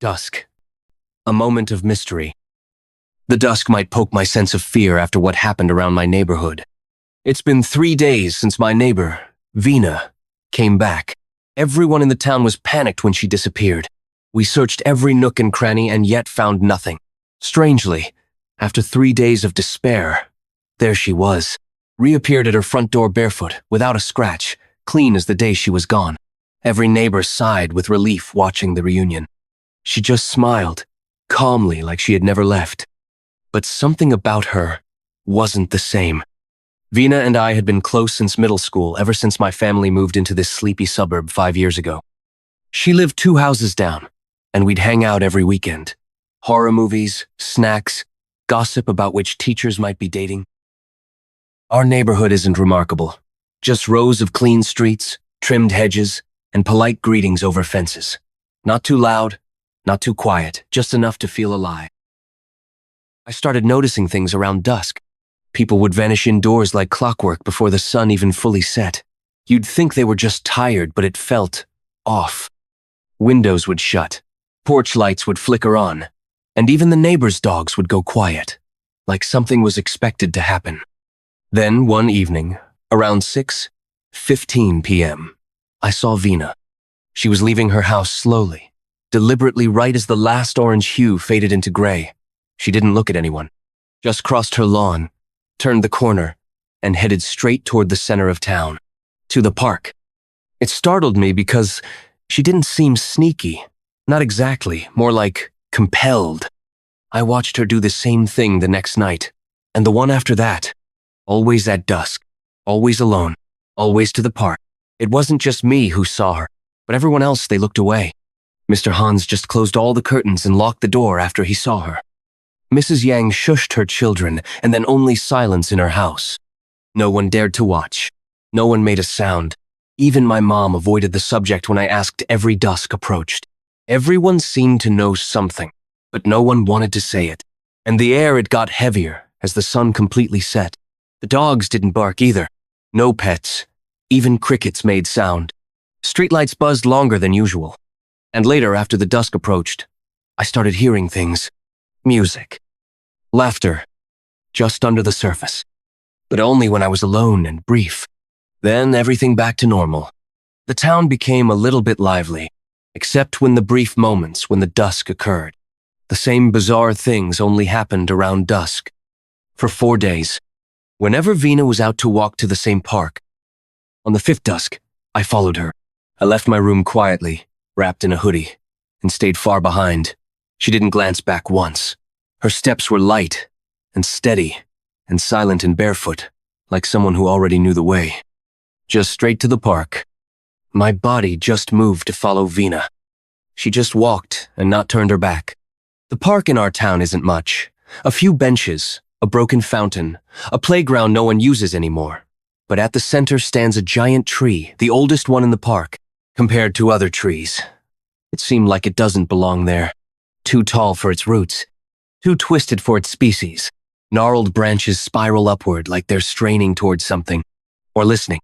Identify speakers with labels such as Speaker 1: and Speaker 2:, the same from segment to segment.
Speaker 1: Dusk. A moment of mystery. The dusk might poke my sense of fear after what happened around my neighborhood. It's been 3 days since my neighbor, Vina, came back. Everyone in the town was panicked when she disappeared. We searched every nook and cranny and yet found nothing. Strangely, after 3 days of despair, there she was, reappeared at her front door barefoot, without a scratch, clean as the day she was gone. Every neighbor sighed with relief watching the reunion. She just smiled, calmly like she had never left. But something about her wasn't the same. Vina and I had been close since middle school, ever since my family moved into this sleepy suburb 5 years ago. She lived 2 houses down, and we'd hang out every weekend. Horror movies, snacks, gossip about which teachers might be dating. Our neighborhood isn't remarkable. Just rows of clean streets, trimmed hedges, and polite greetings over fences. Not too loud, not too quiet, just enough to feel alive. I started noticing things around dusk. People would vanish indoors like clockwork before the sun even fully set. You'd think they were just tired, but it felt off. Windows would shut, porch lights would flicker on, and even the neighbors' dogs would go quiet, like something was expected to happen. Then, one evening, around 6:15 p.m., I saw Vina. She was leaving her house slowly, deliberately right as the last orange hue faded into gray. She didn't look at anyone, just crossed her lawn, turned the corner, and headed straight toward the center of town, to the park. It startled me because she didn't seem sneaky, not exactly, more like compelled. I watched her do the same thing the next night, and the one after that, always at dusk, always alone, always to the park. It wasn't just me who saw her, but everyone else. They looked away. Mr. Hans just closed all the curtains and locked the door after he saw her. Mrs. Yang shushed her children, and then only silence in her house. No one dared to watch. No one made a sound. Even my mom avoided the subject when I asked every dusk approached. Everyone seemed to know something, but no one wanted to say it. And the air, it got heavier as the sun completely set. The dogs didn't bark either. No pets. Even crickets made sound. Streetlights buzzed longer than usual. And later, after the dusk approached, I started hearing things. Music. Laughter. Just under the surface. But only when I was alone and brief. Then everything back to normal. The town became a little bit lively, except when the brief moments when the dusk occurred. The same bizarre things only happened around dusk. For 4 days. Whenever Vina was out to walk to the same park. On the 5th dusk, I followed her. I left my room quietly, wrapped in a hoodie, and stayed far behind. She didn't glance back once. Her steps were light and steady and silent and barefoot, like someone who already knew the way. Just straight to the park. My body just moved to follow Vina. She just walked and not turned her back. The park in our town isn't much. A few benches, a broken fountain, a playground no one uses anymore. But at the center stands a giant tree, the oldest one in the park, compared to other trees. It seemed like it doesn't belong there. Too tall for its roots, too twisted for its species. Gnarled branches spiral upward like they're straining towards something, or listening.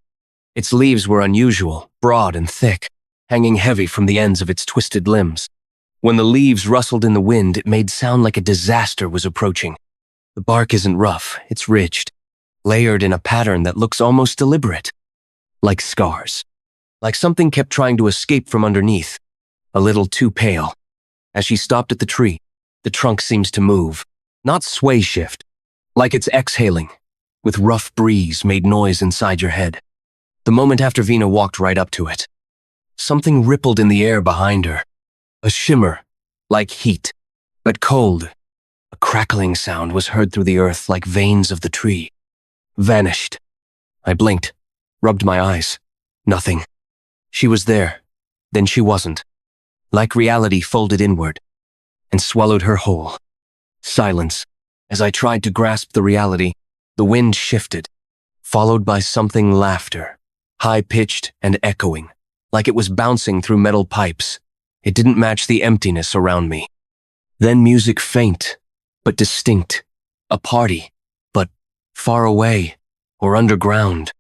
Speaker 1: Its leaves were unusual, broad and thick, hanging heavy from the ends of its twisted limbs. When the leaves rustled in the wind, it made sound like a disaster was approaching. The bark isn't rough, it's ridged, layered in a pattern that looks almost deliberate. Like scars. Like something kept trying to escape from underneath. A little too pale. As she stopped at the tree, the trunk seems to move, not sway shift. Like it's exhaling, with rough breeze made noise inside your head. The moment after Vina walked right up to it. Something rippled in the air behind her. A shimmer, like heat, but cold. A crackling sound was heard through the earth like veins of the tree. Vanished. I blinked, rubbed my eyes. Nothing. She was there, then she wasn't. Like reality folded inward and swallowed her whole. Silence. As I tried to grasp the reality, the wind shifted, followed by something laughter, high-pitched and echoing, like it was bouncing through metal pipes. It didn't match the emptiness around me. Then music faint, but distinct. A party, but far away or underground.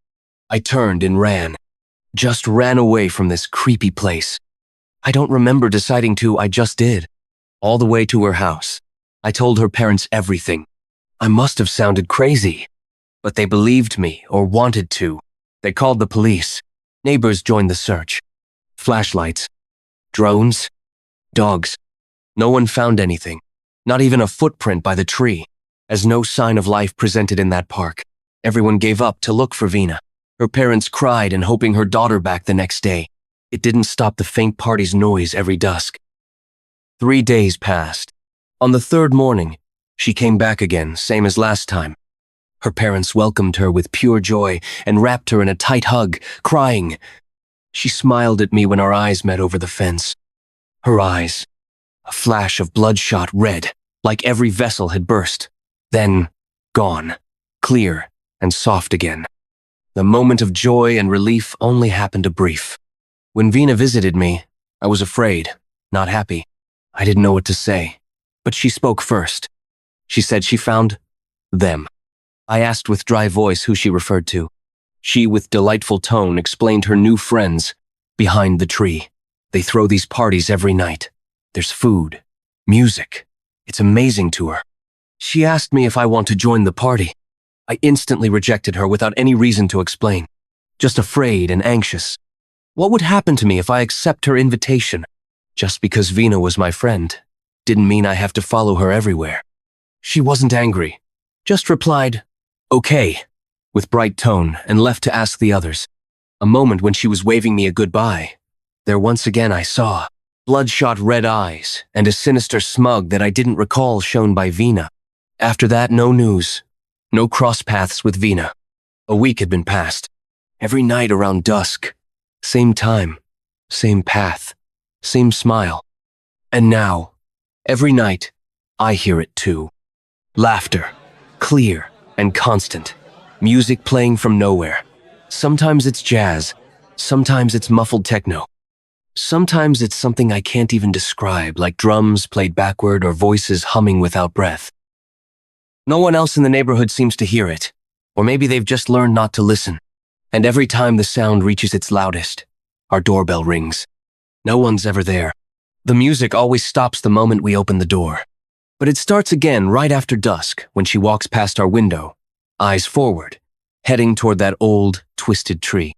Speaker 1: I turned and ran. Just ran away from this creepy place. I don't remember deciding to, I just did. all the way to her house. I told her parents everything. I must have sounded crazy, but they believed me or wanted to. They called the police. Neighbors joined the search. Flashlights, drones, dogs. No one found anything, not even a footprint by the tree, as no sign of life presented in that park. Everyone gave up to look for Vina. Her parents cried and hoping her daughter back the next day. It didn't stop the faint party's noise every dusk. 3 days passed. On the third morning, she came back again, same as last time. Her parents welcomed her with pure joy and wrapped her in a tight hug, crying. She smiled at me when our eyes met over the fence. Her eyes, a flash of bloodshot red, like every vessel had burst. Then, gone, clear and soft again. The moment of joy and relief only happened a brief. When Vina visited me, I was afraid, not happy. I didn't know what to say, but she spoke first. She said she found them. I asked with dry voice who she referred to. She, with delightful tone, explained her new friends behind the tree. They throw these parties every night. There's food, music. It's amazing to her. She asked me if I want to join the party. I instantly rejected her without any reason to explain. Just afraid and anxious. What would happen to me if I accept her invitation? Just because Vina was my friend didn't mean I have to follow her everywhere. She wasn't angry, just replied, "Okay," with bright tone and left to ask the others. A moment when she was waving me a goodbye. There once again I saw bloodshot red eyes and a sinister smug that I didn't recall shown by Vina. After that, no news, no cross paths with Vina. A week had been passed. Every night around dusk, same time, same path, same smile. And now, every night, I hear it too. Laughter, clear and constant. Music playing from nowhere. Sometimes it's jazz, sometimes it's muffled techno. Sometimes it's something I can't even describe, like drums played backward or voices humming without breath. No one else in the neighborhood seems to hear it, or maybe they've just learned not to listen. And every time the sound reaches its loudest, our doorbell rings. No one's ever there. The music always stops the moment we open the door. But it starts again right after dusk when she walks past our window, eyes forward, heading toward that old, twisted tree.